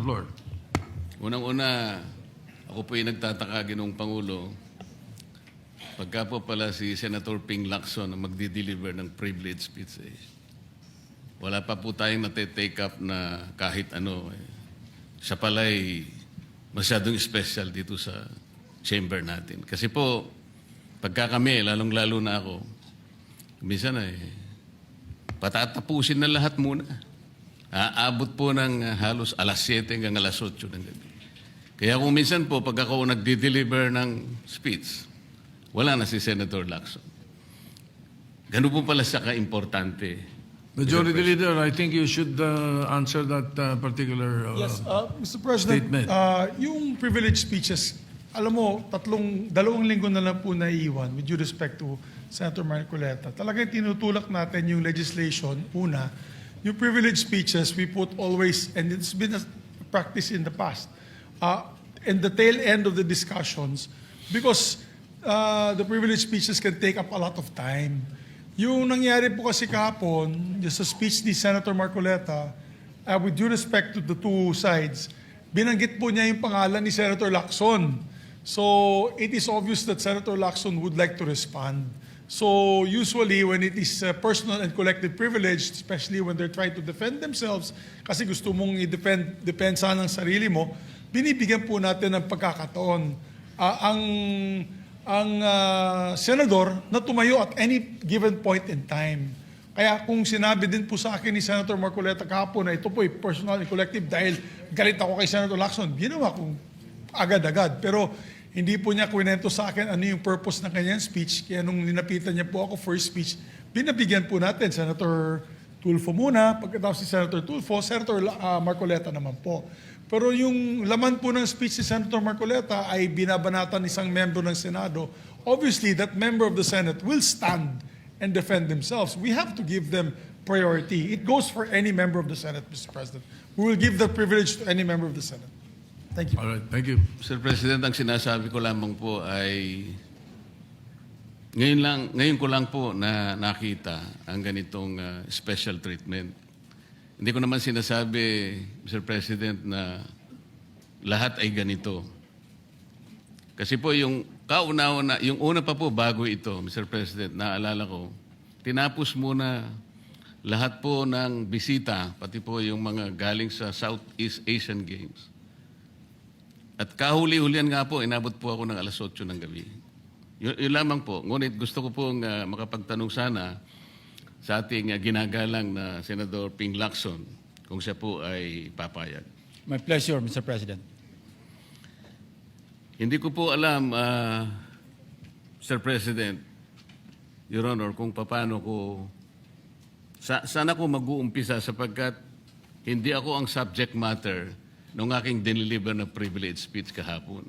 floor. Unang-una, ako po yung nagtataka, Ginoong Pangulo, pagka po pala si Senator Ping Lacson ang magdi-deliver ng privilege speech, wala pa po tayong nate-take up na kahit ano. Siya pala ay masyadong special dito sa chamber natin. Kasi po, pagka kami, lalong-lalo na ako, minsan patatapusin na lahat muna. Aabot po ng halos alas 7 hanggang alas 8 ng gabi. Kaya kung minsan po, pag ako nagdi-deliver ng speech, wala na si Senator Lacson. Ganun po pala siya ka-importante. Majority Leader, I think you should answer that particular Yes, Mr. President, statement. yung privilege speeches, alam mo, dalawang linggo na lang po naiiwan with due respect to Senator Marcoleta. Talagang tinutulak natin yung legislation. Una, yung privilege speeches, we put always, and it's been a practice in the past, in the tail end of the discussions, because the privilege speeches can take up a lot of time. Yung nangyari po kasi kahapon, sa speech ni Senator Marcoleta, with due respect to the two sides, binanggit po niya yung pangalan ni Senator Lacson. So it is obvious that Senator Lacson would like to respond. So usually when it is personal and collective privilege, especially when they're trying to defend themselves, kasi gusto mong i-depensa ng sarili mo, binibigyan po natin ng pagkakataon. Ang senador na tumayo at any given point in time. Kaya kung sinabi din po sa akin ni Senator Marcoleta kahapon na ito po ay personal and collective dahil galit ako kay Senator Lacson, ginawa kong agad-agad. Pero hindi po niya kwento sa akin ano yung purpose ng kanyang speech. Kaya nung ninapitan niya po ako for speech, binabigyan po natin Senator Tulfo muna, pagkatapos si Senator Tulfo, Senator Marcoleta naman po. Pero yung laman po ng speech ni Senator Marcoleta ay binabanatan isang member ng Senado. Obviously, that member of the Senate will stand and defend themselves. We have to give them priority. It goes for any member of the Senate, Mr. President. We will give that privilege to any member of the Senate. Thank you. All right, thank you. Mr. President, ang sinasabi ko lamang po ay ngayon ko lang po na nakita ang ganitong special treatment. Hindi ko naman sinasabi, Mr. President, na lahat ay ganito. Kasi po yung yung una pa po bago ito, Mr. President, naalala ko, tinapos muna lahat po ng bisita, pati po yung mga galing sa Southeast Asian Games. At kahuli-hulian nga po, inabot po ako ng alas 8 ng gabi. Yun lamang po. Ngunit gusto ko pong makapagtanong sana sa ating ginagalang na Senador Ping Lacson kung siya po ay papayag. My pleasure, Mr. President. Hindi ko po alam, Mr. President, Your Honor, kung paano ko, saan ako mag-uumpisa sapagkat hindi ako ang subject matter ng aking diniliver na privilege speech kahapon.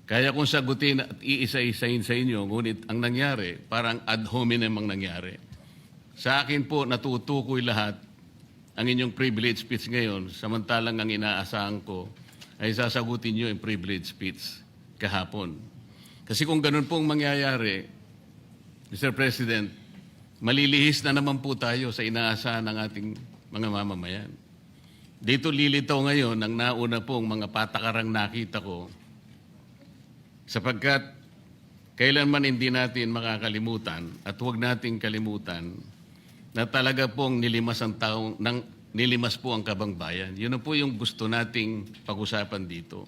Kaya kung sagutin at iisa-isahin sa inyo, ngunit ang nangyari, parang ad hominem ang nangyari. Sa akin po, natutukoy lahat ang inyong privilege speech ngayon, samantalang ang inaasahan ko ay sasagutin nyo yung privilege speech kahapon. Kasi kung ganun pong mangyayari, Mr. President, malilihis na naman po tayo sa inaasahan ng ating mga mamamayan. Dito lilitaw ngayon ang nauna pong mga patakarang nakita ko sapagkat kailanman hindi natin makakalimutan at huwag nating kalimutan na talaga pong nilimas po ang kabangbayan. Yun na po yung gusto nating pag-usapan dito.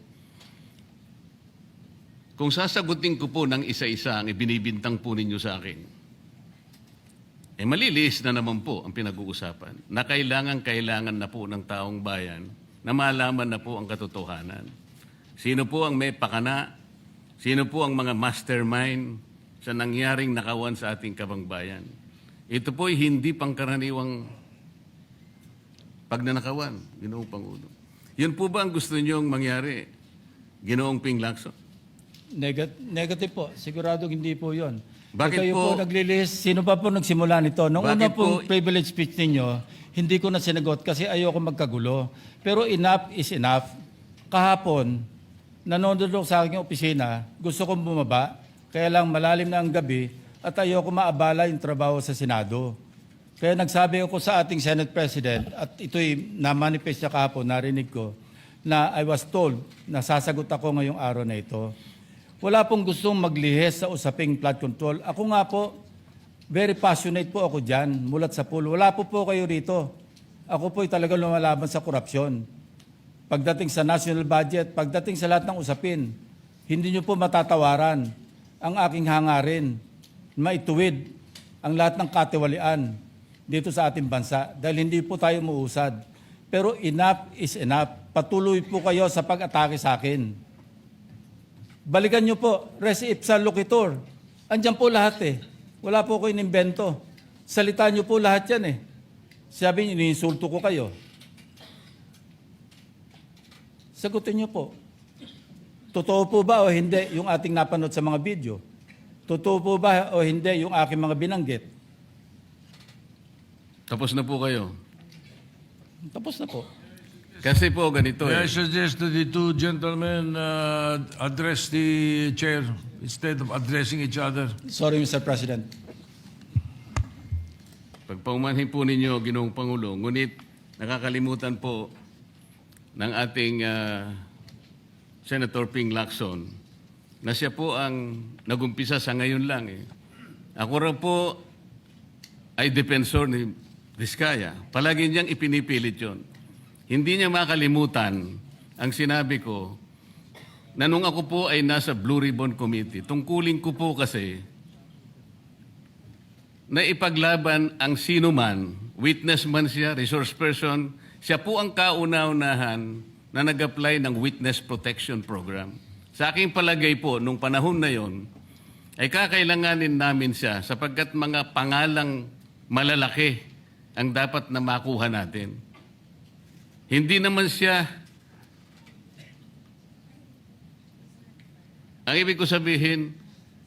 Kung sasagutin ko po ng isa-isa ang ibinibintang po ninyo sa akin, maliliis na naman po ang pinag-uusapan na kailangan na po ng taong bayan na malaman na po ang katotohanan. Sino po ang may pakana? Sino po ang mga mastermind sa nangyaring nakawan sa ating kabangbayan? Ito po ay hindi pangkaraniwang pagnanakawan, Ginoong Pangulo. Yun po ba ang gusto niyong mangyari, Ginoong Ping Lacson? Negative po. Siguradong hindi po yun. Bakit kayo po? po naglilist, sino pa po nagsimula nito? Nung una Bakit pong po? privilege speech ninyo, hindi ko na sinagot kasi ayoko magkagulo. Pero enough is enough. Kahapon, nanonood ako sa aking opisina, gusto kong bumaba, kaya lang malalim na ang gabi at ayoko maabala yung trabaho sa Senado. Kaya nagsabi ako sa ating Senate President, at ito'y na-manifest niya kahapon, narinig ko, na I was told na sasagot ako ngayong araw na ito. Wala pong gustong maglihis sa usaping flood control. Ako nga po, very passionate po ako dyan, mulat sa pool. Wala po kayo rito. Ako po'y talagang lumalaban sa korupsyon. Pagdating sa national budget, pagdating sa lahat ng usapin, hindi nyo po matatawaran ang aking hangarin, maituwid ang lahat ng katiwalian dito sa ating bansa dahil hindi po tayo muusad. Pero enough is enough. Patuloy po kayo sa pag-atake sa akin. Balikan nyo po, res ipsa loquitur. Andyan po lahat eh. Wala po ko inimbento. Salita nyo po lahat yan eh. Sabi nyo, iniinsulto ko kayo. Sagutin nyo po. Totoo po ba o hindi yung ating napanood sa mga video? Totoo po ba o hindi yung aking mga binanggit? Tapos na po kayo. Tapos na po. Kasi po ganito May I eh. suggest that the two gentlemen address the chair instead of addressing each other. Sorry, Mr. President. Pagpaumanhin po ninyo, Ginoong Pangulo, ngunit nakakalimutan po ng ating Senator Ping Lacson na siya po ang nagumpisa sa ngayon lang eh. Ako rin po ay defensor ni Diskaya. Palagi niyang ipinipilit yon. Hindi niya makalimutan ang sinabi ko na nung ako po ay nasa Blue Ribbon Committee, tungkulin ko po kasi na ipaglaban ang sino man, witness man siya, resource person, siya po ang kauna-unahan na nag-apply ng Witness Protection Program. Sa aking palagay po, nung panahon na yon, ay kakailanganin namin siya sapagkat mga pangalang malalaki ang dapat na makuha natin. Hindi naman siya, ang ibig ko sabihin,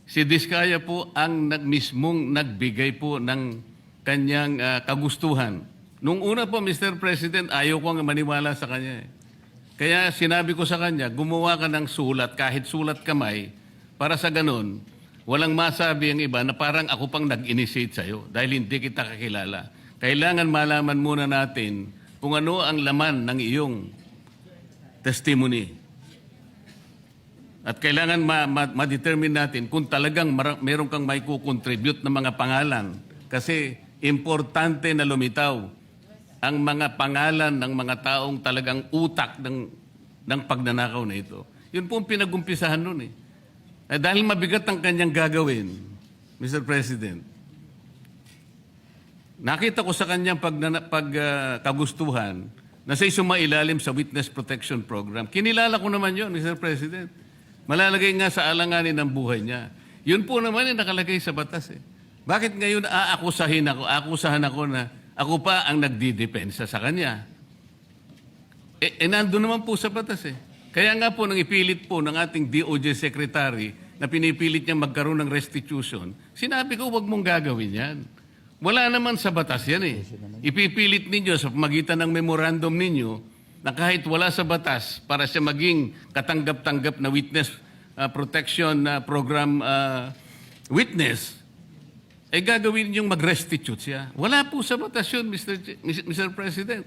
si Diskaya po ang mismong nagbigay po ng kanyang kagustuhan. Nung una po, Mr. President, ayaw ko nga maniwala sa kanya. Kaya sinabi ko sa kanya, gumawa ka ng sulat, kahit sulat kamay, para sa ganun, walang masabi ang iba na parang ako pang nag-initiate sa'yo dahil hindi kita kakilala. Kailangan malaman muna natin kung ano ang laman ng iyong testimony. At kailangan ma-determine natin kung talagang meron kang may kukontribute na mga pangalan. Kasi importante na lumitaw ang mga pangalan ng mga taong talagang utak ng pagnanakaw na ito. Yun po ang pinag-umpisahan nun eh. Dahil mabigat ang kanyang gagawin, Mr. President, nakita ko sa kanyang kagustuhan na siya'y sumailalim sa Witness Protection Program. Kinilala ko naman yun, Mr. President. Malalagay nga sa alanganin ng buhay niya. Yun po naman ay nakalagay sa batas eh. Bakit ngayon akusahan ako na ako pa ang nagdidepensa sa kanya? Nandun naman po sa batas eh. Kaya nga po nang ipilit po ng ating DOJ Secretary na pinipilit niya magkaroon ng restitution, sinabi ko huwag mong gagawin yan. Wala naman sa batas yan eh. Ipipilit ninyo sa pamagitan ng memorandum ninyo na kahit wala sa batas para siya maging katanggap-tanggap na witness protection program witness, ay gagawin ninyong mag-restitute siya. Wala po sa batas yun, Mr. President.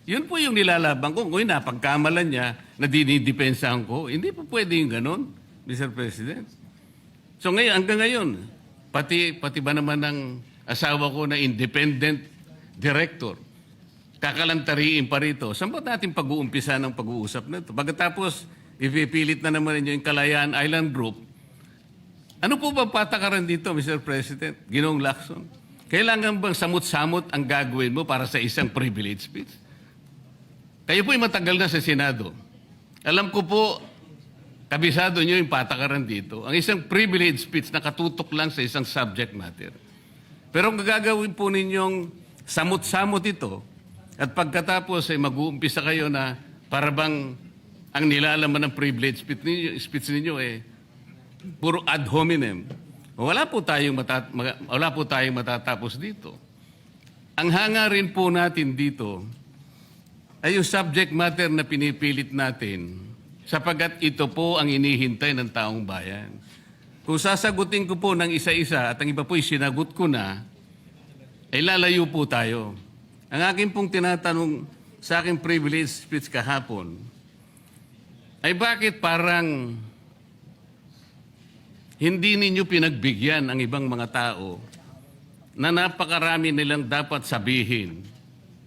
Yun po yung nilalaban ko. Kung napagkamalan niya na dinidepensahan ko, hindi po pwede yung ganon, Mr. President. So ngayon, hanggang ngayon, pati ba naman ng asawa ko na independent director, kakalantariin pa rito. Saan ba natin pag-uumpisa ng pag-uusap na ito? Pagkatapos, ipipilit na naman ninyo yung Kalayaan Island Group. Ano po ba patakaran dito, Mr. President? Ginoong Lacson? Kailangan bang samot-samot ang gagawin mo para sa isang privilege speech? Kayo po'y matagal na sa Senado. Alam ko po, kabisado nyo yung patakaran dito. Ang isang privilege speech na katutok lang sa isang subject matter. Pero ang gagawin po ninyong samot-samot ito, at pagkatapos ay mag-uumpisa kayo na para bang ang nilalaman ng privilege speech ninyo eh puro ad hominem. Wala po tayong matatapos dito. Ang hangarin po natin dito ay yung subject matter na pinipilit natin sapagat ito po ang inihintay ng taong bayan. Kung sasagutin ko po ng isa-isa at ang iba po'y sinagot ko na, ay lalayo po tayo. Ang akin pong tinatanong sa aking privilege speech kahapon, ay bakit parang hindi ninyo pinagbigyan ang ibang mga tao na napakarami nilang dapat sabihin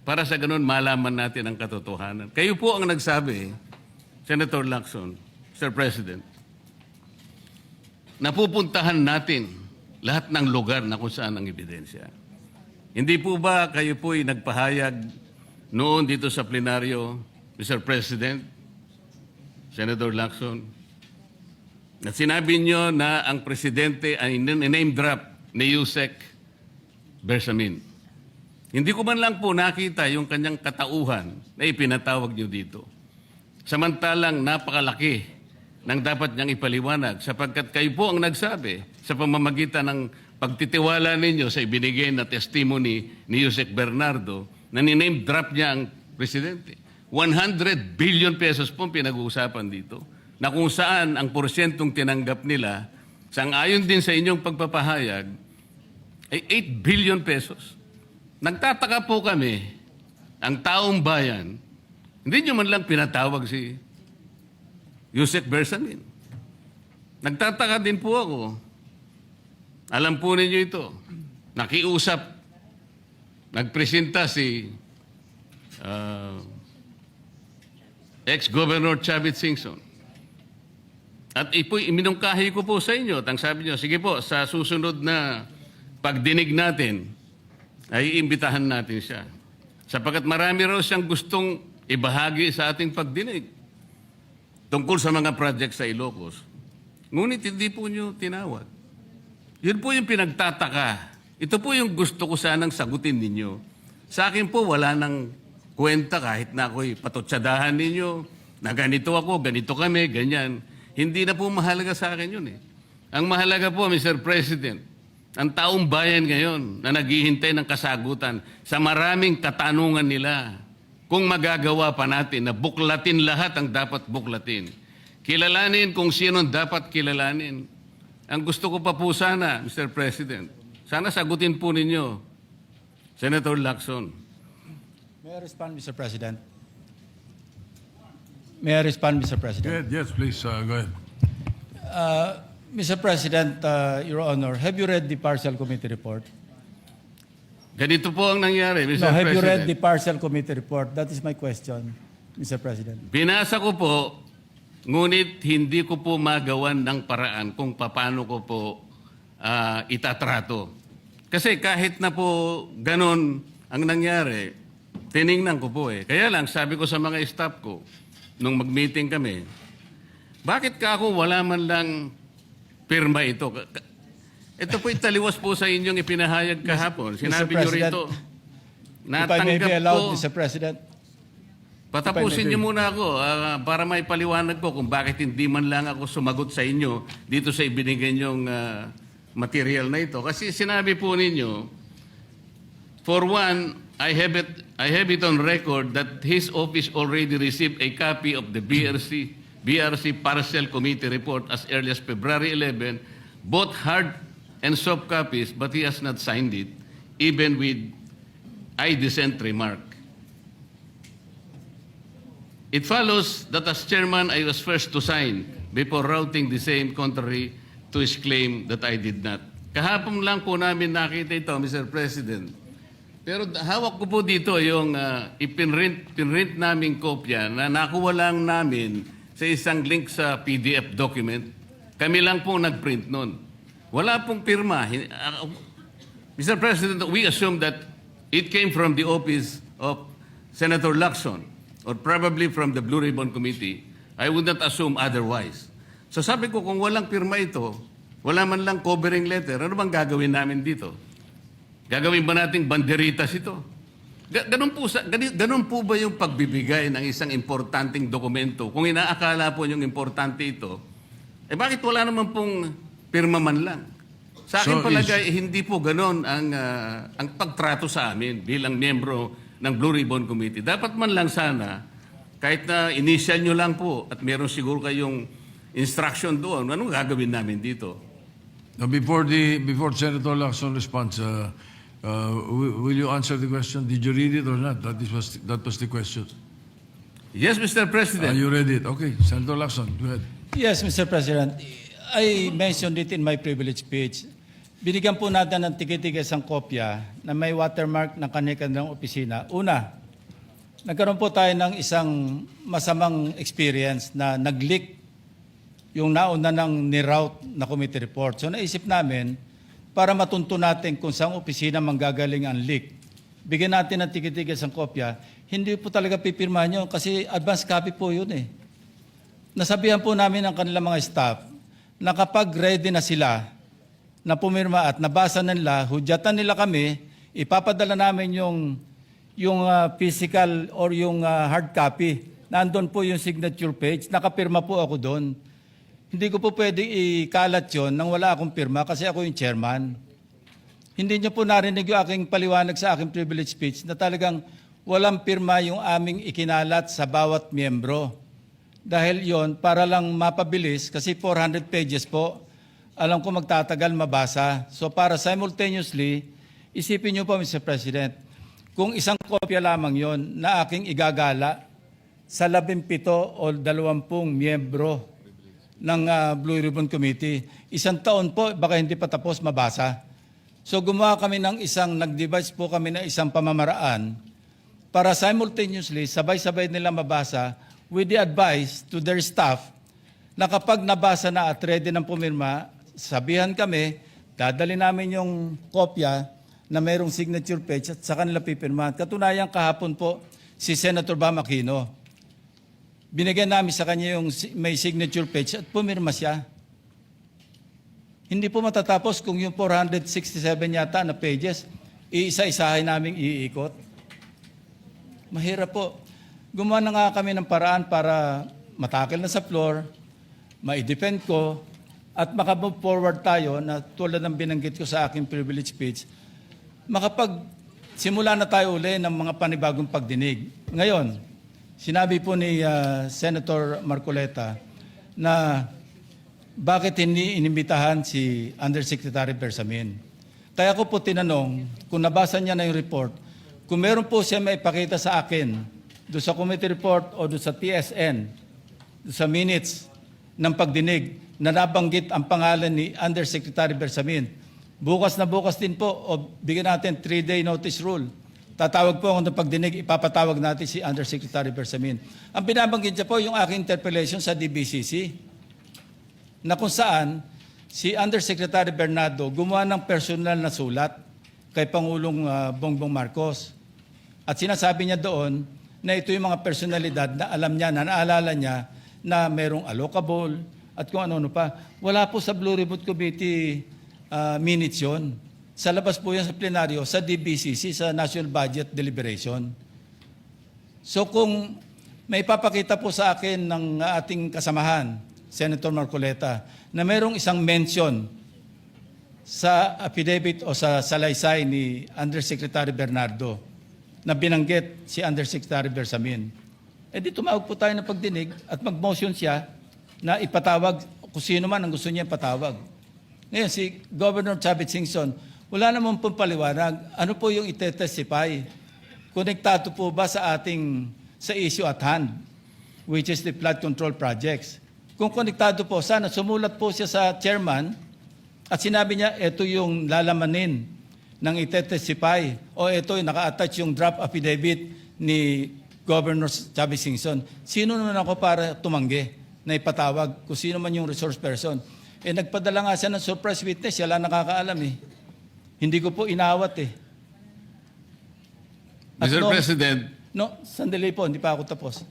para sa ganun malaman natin ang katotohanan. Kayo po ang nagsabi, Senator Lacson, Mr. President, napupuntahan natin lahat ng lugar na kung saan ang ebidensya. Hindi po ba kayo po'y nagpahayag noon dito sa plenaryo, Mr. President, Senator Lacson, na sinabi nyo na ang presidente ay name drop ni Yusek Bersamin. Hindi ko man lang po nakita yung kanyang katauhan na ipinatawag nyo dito. Samantalang napakalaki ng dapat niyang ipaliwanag sapagkat kayo po ang nagsabi sa pamamagitan ng pagtitiwala ninyo sa ibinigay na testimony ni Yusek Bernardo na niname drop niya ang presidente. 100 billion pesos po pinag-uusapan dito na kung saan ang porsyentong tinanggap nila sang-ayon din sa inyong pagpapahayag ay 8 billion pesos. Nagtataka po kami, ang taong bayan, hindi nyo man lang pinatawag si Yusek Bersamin. Nagtataka din po ako. Alam po ninyo ito. Nakiusap, nagpresenta si ex-Governor Chavit Singson. At iminungkahi ko po sa inyo at ang sabi nyo, sige po, sa susunod na pagdinig natin, ay iimbitahan natin siya. Sapagkat marami raw siyang gustong ibahagi sa ating pagdinig tungkol sa mga project sa Ilocos. Ngunit hindi po nyo tinawag. Yun po yung pinagtataka. Ito po yung gusto ko sanang sagutin ninyo. Sa akin po, wala nang kwenta kahit na ako'y patutsadahan ninyo, na ganito ako, ganito kami, ganyan. Hindi na po mahalaga sa akin yun eh. Ang mahalaga po, Mr. President, ang taong bayan ngayon na naghihintay ng kasagutan sa maraming katanungan nila kung magagawa pa natin na buklatin lahat ang dapat buklatin. Kilalanin kung sino dapat kilalanin. Ang gusto ko pa po sana, Mr. President, sana sagutin po ninyo, Senator Lacson. May I respond, Mr. President? May I respond, Mr. President? Yes, please, go ahead. Mr. President, Your Honor, have you read the partial committee report? Ganito po ang nangyari, Mr. No, have President. you read the partial committee report? That is my question, Mr. President. Binasa ko po, ngunit hindi ko po magawan ng paraan kung paano ko po itatrato. Kasi kahit na po ganon ang nangyari, tiningnan ko po eh. Kaya lang, sabi ko sa mga staff ko, nung mag-meeting kami, bakit ka ako wala man lang pirma ito? Ito po italiwas po sa inyong ipinahayag kahapon. Sinabi nyo rito, If I may be natanggap allowed, ko. Mr. President. Patapusin niyo muna ako para may paliwanag ko kung bakit hindi man lang ako sumagot sa inyo dito sa ibinigay niyong material na ito. Kasi sinabi po ninyo, for one, I have it on record that his office already received a copy of the BRC Partial Committee Report as early as February 11, both hard and soft copies, but he has not signed it, even with I dissent remark. It follows that as chairman, I was first to sign before routing the same contrary to his claim that I did not. Kahapon lang po namin nakita ito, Mr. President. Pero hawak ko po dito yung ipinrint naming kopya na nakuha lang namin sa isang link sa PDF document. Kami lang po nagprint nun. Wala pong pirma. Mr. President, we assume that it came from the office of Senator Lacson or probably from the Blue Ribbon Committee. I would not assume otherwise. So sabi ko, kung walang pirma ito, wala man lang covering letter, ano bang gagawin namin dito? Gagawin ba nating banderitas ito? Ganun po ba yung pagbibigay ng isang importanteng dokumento? Kung inaakala po yung importante ito, bakit wala naman pong pirma man lang? Sa akin palagay, hindi po ganun ang pagtrato sa amin bilang miyembro ng Blue Ribbon Committee. Dapat man lang sana, kahit na initial nyo lang po at meron siguro kayong instruction doon, anong gagawin namin dito? Now, before Senator Lacson responds, will you answer the question? Did you read it or not? That was the question. Yes, Mr. Are President. you ready? Okay, Senator Lacson, go ahead. Yes, Mr. President. I mentioned it in my privilege speech. Binigyan po natin ng tikitigis ang kopya na may watermark ng kanilang opisina. Una, nagkaroon po tayo ng isang masamang experience na nag-leak yung nauna ng ni-route na committee report. So naisip namin, para matunto natin kung saan opisina manggagaling ang leak, bigyan natin ng tikitigis ang kopya, hindi po talaga pipirmahan yun kasi advance copy po yun eh. Nasabihan po namin ang kanilang mga staff na kapag ready na sila na pumirma at nabasa nila, hudyatan nila kami, ipapadala namin yung physical or yung hard copy. Nandun po yung signature page, nakapirma po ako doon. Hindi ko po pwede ikalat yun nang wala akong pirma kasi ako yung chairman. Hindi niyo po narinig yung aking paliwanag sa aking privilege speech na talagang walang pirma yung aming ikinalat sa bawat miyembro. Dahil yon para lang mapabilis kasi 400 pages po, alam ko magtatagal mabasa. So para simultaneously, isipin niyo po Mr. President, kung isang kopya lamang yon na aking igagala sa 17 o 20 miyembro ng Blue Ribbon Committee, isang taon po, baka hindi pa tapos mabasa. So gumawa kami ng nag-devise po kami ng isang pamamaraan para simultaneously, sabay-sabay nila mabasa with the advice to their staff na kapag nabasa na at ready ng pumirma, sabihan kami, dadali namin yung kopya na mayroong signature page at sa kanila pipirmahan. Katunayan kahapon po si Senator Bam Aquino. Binigyan namin sa kanya yung may signature page at pumirma siya. Hindi po matatapos kung yung 467 yata na pages, iisa-isahin namin iikot. Mahirap po. Gumawa na nga kami ng paraan para matakil na sa floor, ma-defend ko, at makamove forward tayo na tulad ng binanggit ko sa aking privilege speech, simula na tayo uli ng mga panibagong pagdinig. Ngayon, sinabi po ni Senator Marcoleta na bakit hindi inimbitahan si Undersecretary Bersamin. Kaya ko po tinanong, kung nabasa niya na yung report, kung meron po siya maipakita sa akin doon sa committee report o doon sa TSN, doon sa minutes ng pagdinig na nabanggit ang pangalan ni Undersecretary Bersamin. Bukas na bukas din po o bigyan natin 3-day notice rule. Tatawag po ako ng pagdinig, ipapatawag natin si Undersecretary Bersamin. Ang binabanggit niya po yung aking interpellation sa DBCC na kung saan si Undersecretary Bernardo gumawa ng personal na sulat kay Pangulong Bongbong Marcos. At sinasabi niya doon na ito yung mga personalidad na alam niya, na naalala niya na merong allocable at kung ano-ano pa. Wala po sa Blue Ribbon Committee minutes yun. Sa labas po yan sa plenaryo, sa DBCC, sa National Budget Deliberation. So kung may papakita po sa akin ng ating kasamahan, Senator Marcoleta, na mayroong isang mention sa affidavit o sa salaysay ni Undersecretary Bernardo na binanggit si Undersecretary Bersamin, di tumawag po tayo ng pagdinig at mag-motion siya na ipatawag kung sino man ang gusto niya ipatawag. Ngayon, si Governor Chavit Singson, wala naman pong paliwanag. Ano po yung ite-testify? Konektado po ba sa issue at hand, which is the flood control projects? Kung konektado po, sana sumulat po siya sa chairman at sinabi niya, ito yung lalamanin ng ite-testify o ito yung naka-attach yung draft affidavit ni Governor Chavit Singson. Sino naman ako para tumanggi na ipatawag kung sino man yung resource person? Nagpadala nga siya ng surprise witness, siya lang nakakaalam eh. Hindi ko po inawat eh. At Mr. President. Sandali po, hindi pa ako tapos.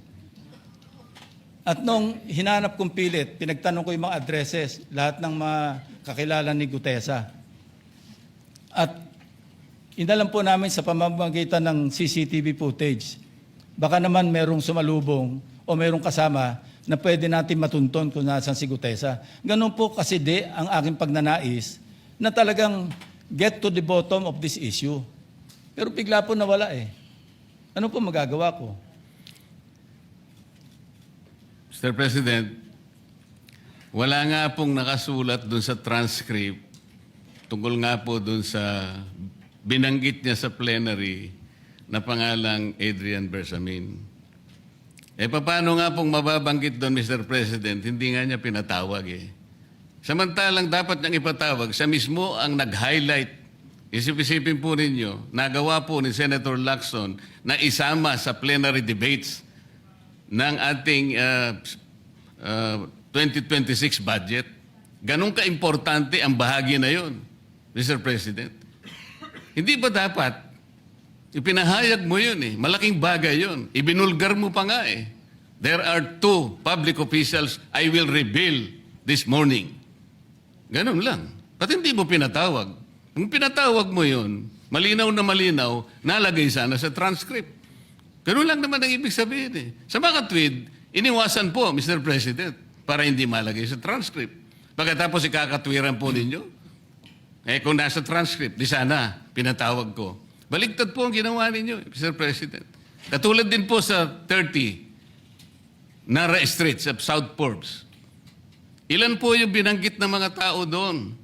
At nung hinanap kong pilit, pinagtanong ko yung mga addresses, lahat ng mga kakilala ni Gutesa. At inalam po namin sa pamamagitan ng CCTV footage, baka naman merong sumalubong o merong kasama na pwede natin matunton kung nasan si Gutesa. Ganun po kasi ang aking pagnanais na talagang get to the bottom of this issue. Pero bigla po nawala eh. Ano po magagawa ko? Mr. President, wala nga pong nakasulat dun sa transcript tungkol nga po dun sa binanggit niya sa plenary na pangalang Adrian Bersamin. Paano nga pong mababanggit doon, Mr. President? Hindi nga niya pinatawag eh. Samantalang dapat niyang ipatawag, siya mismo ang nag-highlight. Isip-isipin po ninyo, nagawa po ni Senator Lacson na isama sa plenary debates ng ating 2026 budget. Ganun ka-importante ang bahagi na yon, Mr. President. Hindi ba dapat ipinahayag mo yun eh. Malaking bagay yun. Ibinulgar mo pa nga eh. There are 2 public officials I will reveal this morning. Ganun lang. Ba't hindi mo pinatawag? Kung pinatawag mo yun, malinaw na malinaw, nalagay sana sa transcript. Ganun lang naman ang ibig sabihin eh. Sa mga tweet, iniwasan po, Mr. President, para hindi malagay sa transcript. Pagkatapos ikakatwiran po ninyo, kung nasa transcript, di sana pinatawag ko. Baligtad po ang ginawa ninyo, Mr. President. Katulad din po sa 30 Nara Street sa South Forbes. Ilan po yung binanggit ng mga tao doon?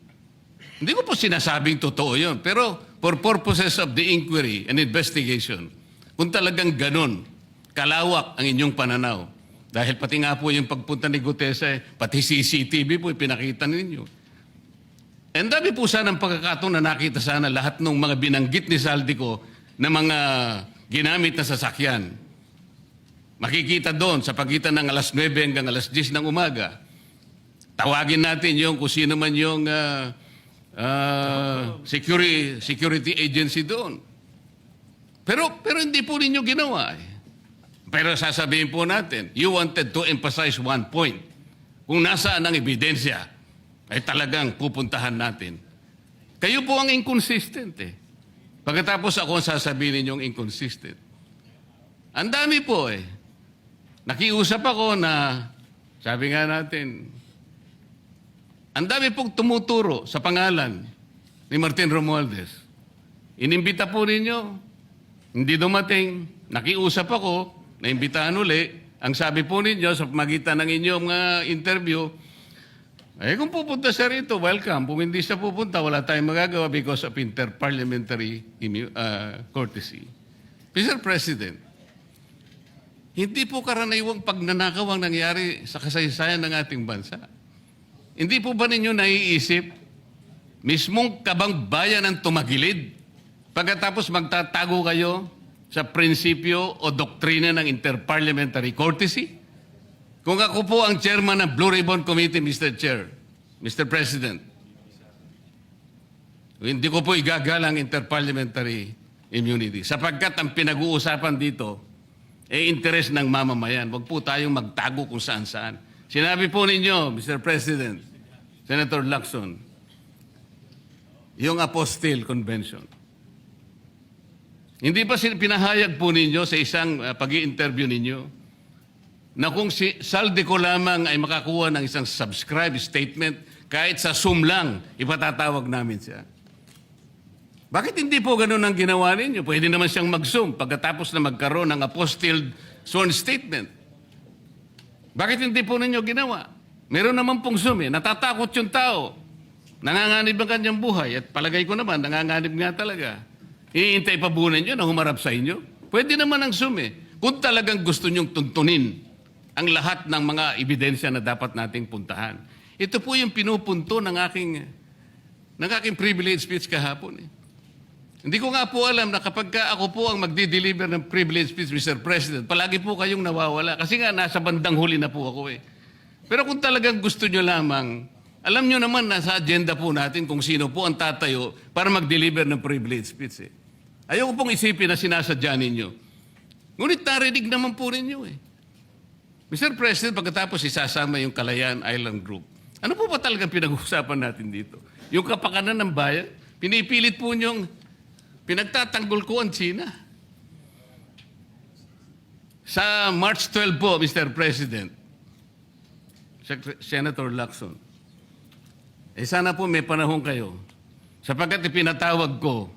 Hindi ko po sinasabing totoo yun. Pero for purposes of the inquiry and investigation, kung talagang ganun, kalawak ang inyong pananaw. Dahil pati nga po yung pagpunta ni Gutesa, pati CCTV po pinakita ninyo. And dami po sana ang pagkakataon na nakita sana lahat ng mga binanggit ni Saldico na mga ginamit na sasakyan. Makikita doon sa pagitan ng alas 9 hanggang alas 10 ng umaga. Tawagin natin yung kung sino man yung security agency doon. Pero hindi po ninyo ginawa eh. Pero sasabihin po natin, you wanted to emphasize one point. Kung nasaan ang ebidensya, ay talagang pupuntahan natin. Kayo po ang inconsistent eh. Pagkatapos ako ang sasabihin ninyong inconsistent. Ang dami po eh. Nakiusap ako na, sabi nga natin, ang dami pong tumuturo sa pangalan ni Martin Romualdez. Inimbita po ninyo, hindi dumating, nakiusap ako, naimbitahan uli, ang sabi po ninyo sa magitan ng inyong interview, kung pupunta siya rito, welcome. Kung hindi siya pupunta, wala tayong magagawa because of interparliamentary courtesy. Mr. President, hindi po karaniwang pagnanakaw ang nangyari sa kasaysayan ng ating bansa. Hindi po ba ninyo naiisip, mismong kabang bayan ang tumagilid, pagkatapos magtatago kayo sa prinsipyo o doktrina ng interparliamentary courtesy? Kung ako po ang chairman ng Blue Ribbon Committee, Mr. Chair, Mr. President, hindi ko po igagalang interparliamentary immunity sapagkat ang pinag-uusapan dito ay interes ng mamamayan. Huwag po tayong magtago kung saan-saan. Sinabi po ninyo, Mr. President, Senator Lacson, yung Apostille Convention. Hindi ba pinahayag po ninyo sa isang pag-i-interview ninyo na kung si Saldico lamang ay makakuha ng isang subscribe statement, kahit sa Zoom lang, ipatatawag namin siya. Bakit hindi po ganun ang ginawa ninyo? Pwede naman siyang mag-Zoom pagkatapos na magkaroon ng apostilled sworn statement. Bakit hindi po ninyo ginawa? Meron naman pong Zoom eh. Natatakot yung tao. Nanganganib ang kanyang buhay. At palagay ko naman, nanganganib nga talaga. Iintay pa po ninyo na humarap sa inyo? Pwede naman ang Zoom eh. Kung talagang gusto nyong tuntunin ang lahat ng mga ebidensya na dapat nating puntahan. Ito po yung pinupunto ng aking privilege speech kahapon. Eh. Hindi ko nga po alam na kapag ako po ang magdi-deliver ng privilege speech, Mr. President, palagi po kayong nawawala. Kasi nga, nasa bandang huli na po ako eh. Pero kung talagang gusto nyo lamang, alam nyo naman na sa agenda po natin kung sino po ang tatayo para mag-deliver ng privilege speech eh. Ayoko pong isipin na sinasadya ninyo. Ngunit narinig naman po ninyo eh. Mr. President, pagkatapos isasama yung Kalayaan Island Group, ano po ba talagang pinag-uusapan natin dito? Yung kapakanan ng bayan, pinipilit po niyong pinagtatanggol ko ang China. Sa March 12 po, Mr. President, Senator Lacson, sana po may panahon kayo sapagkat ipinatawag ko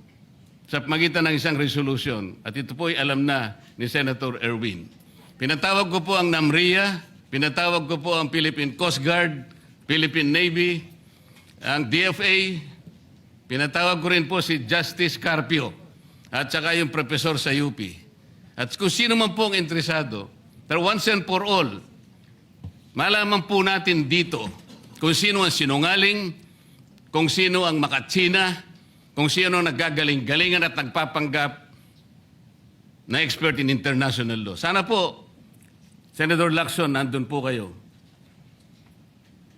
sa magitan ng isang resolution at ito po ay alam na ni Senator Erwin. Pinatawag ko po ang NAMRIA, pinatawag ko po ang Philippine Coast Guard, Philippine Navy, ang DFA, pinatawag ko rin po si Justice Carpio at saka yung professor sa UP. At kung sino man po ang interesado, Pero once and for all, malaman po natin dito kung sino ang sinungaling, kung sino ang makatsina, kung sino ang naggagaling-galingan at nagpapanggap na expert in international law. Sana po, Senator Lacson, nandun po kayo.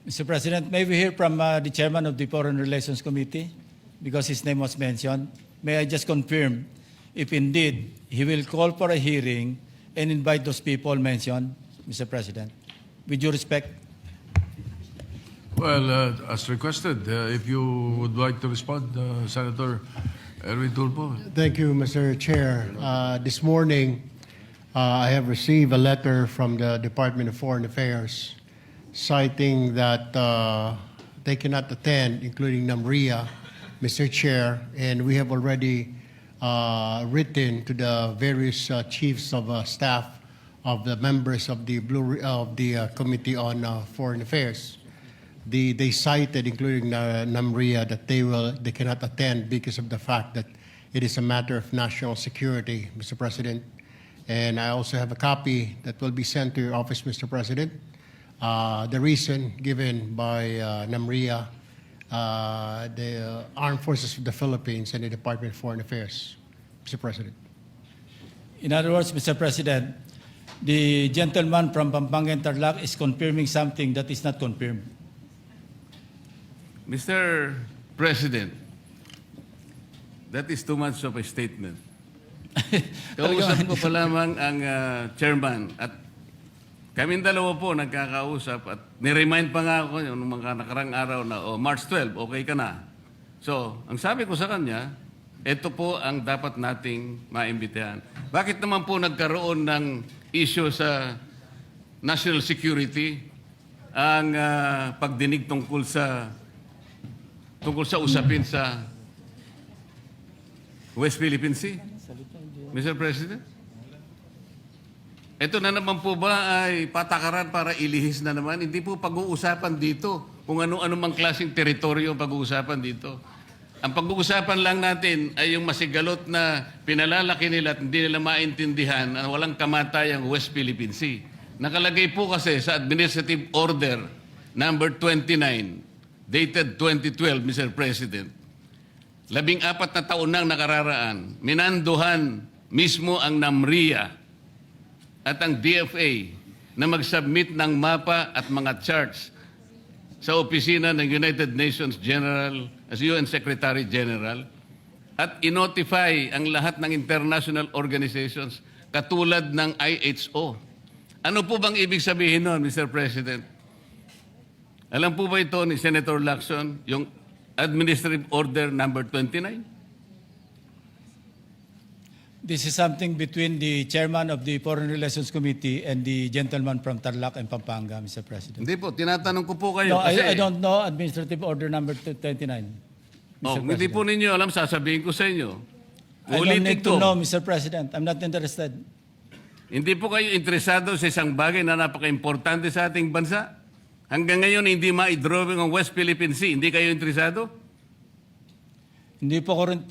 Mr. President, may we hear from the chairman of the Foreign Relations Committee because his name was mentioned. May I just confirm if indeed he will call for a hearing and invite those people mentioned, Mr. President, with due respect? Well, as requested, if you would like to respond, Senator Erwin Tulfo. Thank you, Mr. Chair. This morning, I have received a letter from the Department of Foreign Affairs citing that they cannot attend, including NAMRIA, Mr. Chair, and we have already written to the various chiefs of staff of the members of the Committee on Foreign Affairs. They cited, including NAMRIA, that they cannot attend because of the fact that it is a matter of national security, Mr. President. And I also have a copy that will be sent to your office, Mr. President. The reason given by NAMRIA, the Armed Forces of the Philippines, and the Department of Foreign Affairs, Mr. President. In other words, Mr. President, the gentleman from Pampanga and Tarlac is confirming something that is not confirmed. Mr. President, that is too much of a statement. Kausap ko pa lamang ang chairman at kaming dalawa po nagkakausap at niremind pa nga ako yung mga nakarang araw na March 12, okay ka na. So, ang sabi ko sa kanya, ito po ang dapat nating maimbitahan. Bakit naman po nagkaroon ng issue sa national security ang pagdinig tungkol sa usapin sa West Philippine Sea? Mr. President? Ito na naman po ba ay patakaran para ilihis na naman? Hindi po pag-uusapan dito kung ano-ano mang klaseng teritoryo ang pag-uusapan dito. Ang pag-uusapan lang natin ay yung masigalot na pinalalaki nila at hindi nila maintindihan na walang kamatay ang West Philippine Sea. Nakalagay po kasi sa Administrative Order number 29, dated 2012, Mr. President. 14 na taon nang nakararaan, minanduhan mismo ang NAMRIA at ang DFA na mag-submit ng mapa at mga charts sa opisina ng United Nations General as UN Secretary General at inotify ang lahat ng international organizations katulad ng IHO. Ano po bang ibig sabihin nun, Mr. President? Alam po ba ito ni Senator Lacson, yung Administrative Order number 29? This is something between the chairman of the Foreign Relations Committee and the gentleman from Tarlac and Pampanga, Mr. President. Hindi po, tinatanong ko po kayo. No, kasi, I don't know Administrative Order number 29. Mr. hindi po ninyo alam, sasabihin ko sa inyo. I don't Ulitin need to ko. know, Mr. President. I'm not interested. Hindi po kayo interesado sa isang bagay na napaka-importante sa ating bansa? Hanggang ngayon, hindi ma-drawing ang West Philippine Sea. Hindi kayo interesado? Hindi po ako rin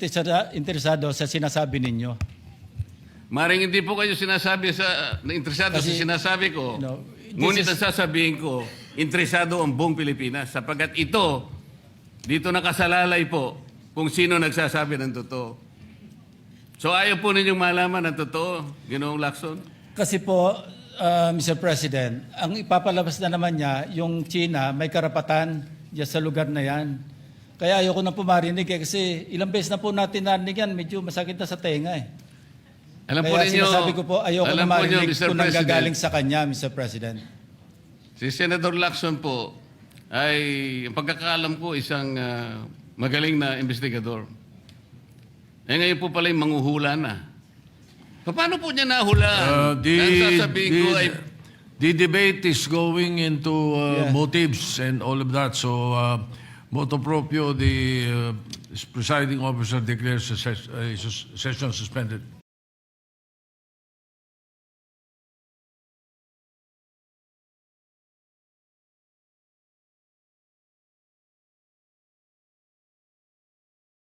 interesado sa sinasabi ninyo. Maring hindi po kayo sinasabi interesado Kasi, sa sinasabi ko. no, Ngunit this ang sasabihin ko, interesado ang buong Pilipinas. Sapagkat ito, dito nakasalalay po kung sino nagsasabi ng totoo. So ayaw po ninyong malaman ng totoo, Ginoong Lacson? Kasi po, Mr. President, ang ipapalabas na naman niya, yung China may karapatan diyan sa lugar na yan. Kaya ayoko na po marinig kasi ilang beses na po natin narinig yan, medyo masakit na sa tenga eh. Alam po Kaya ninyo, sinasabi ko po, ayoko na alam po ninyo, marinig Mr. kung President, nanggagaling sa kanya, Mr. President. si Senator Lacson po ay, ang pagkakaalam ko, isang magaling na investigador. Ngayon po pala yung manghuhula na. Paano po niya nahulaan? Ang sasabihin ko ay... The debate is going into motives and all of that. So, motu proprio, the presiding officer declares the session suspended.